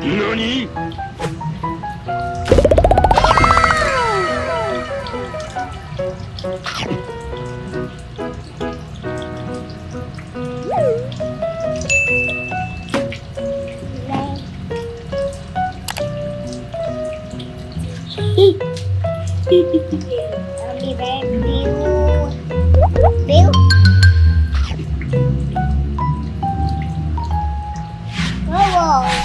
NANI?! I'll be back. Bill. Whoa.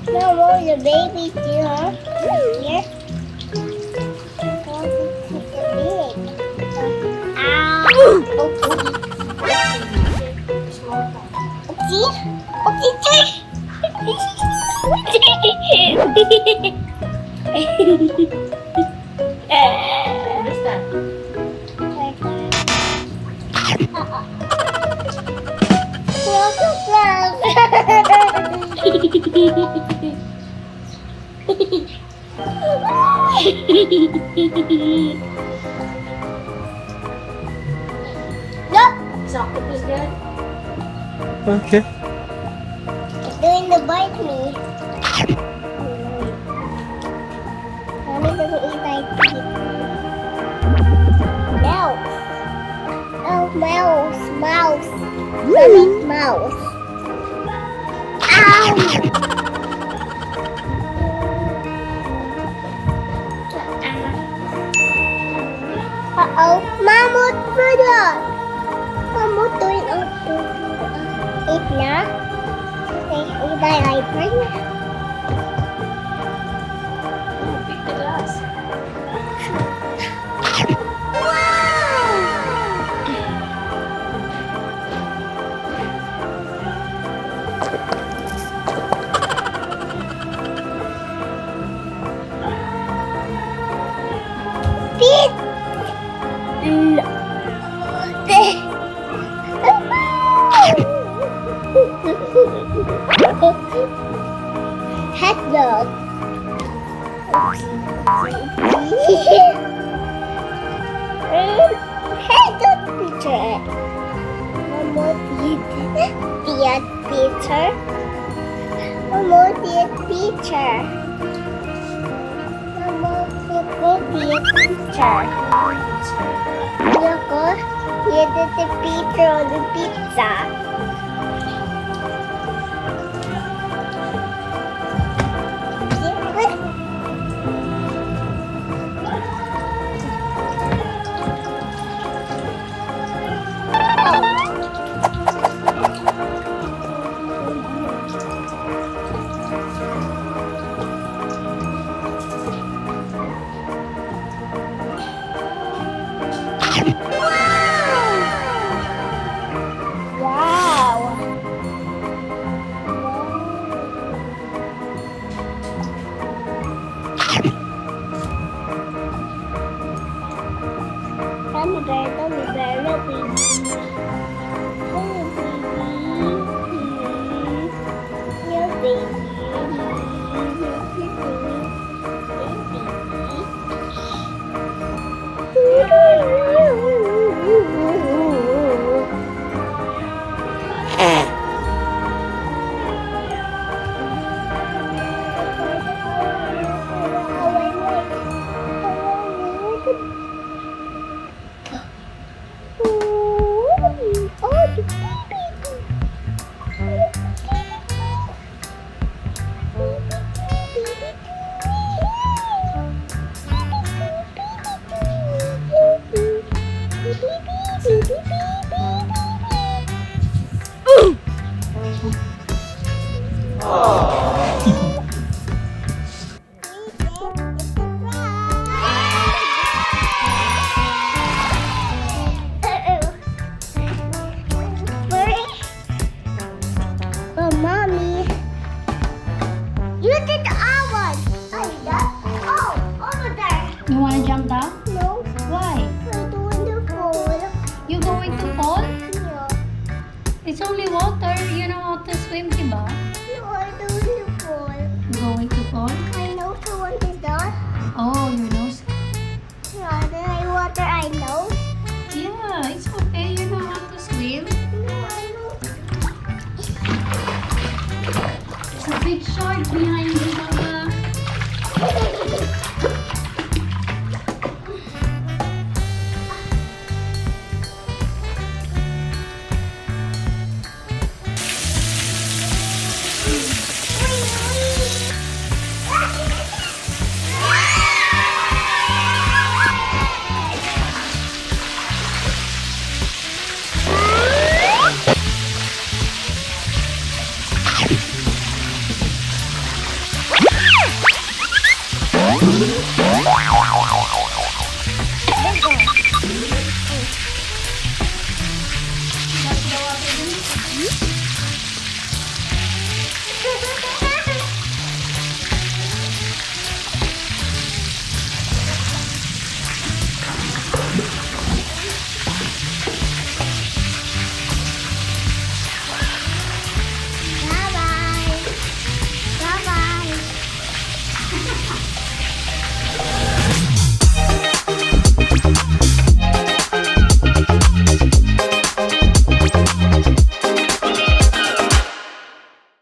No more the baby here. Yes. Is octopus good? Okay. It's doing the bite me. Mommy doesn't eat like teeth. Mouse. Oh, mouse. Mouse. Mommy's mouse. Ow! Uh-oh. Mammoth brother. Mammoth doing eat na. Eat na library. Pick the glass. Pete! Hot dog. Hot dog picture. Mama did picture. Mama did picture. Mama did picture. Look, he did the picture on the pizza. Gummy bear, look, baby. Oh, baby. Your baby. You wanna jump down? No, Why? I don't want to fall. You going to fall? Yeah. It's only water. You know how to swim, diba? No, I don't want to fall. You going to fall? I know someone is that. Oh, your nose. Yeah, then I water I know. Yeah, it's okay. You know how to swim. No, I know. There's a big shark behind you, Mama. Wee, wee.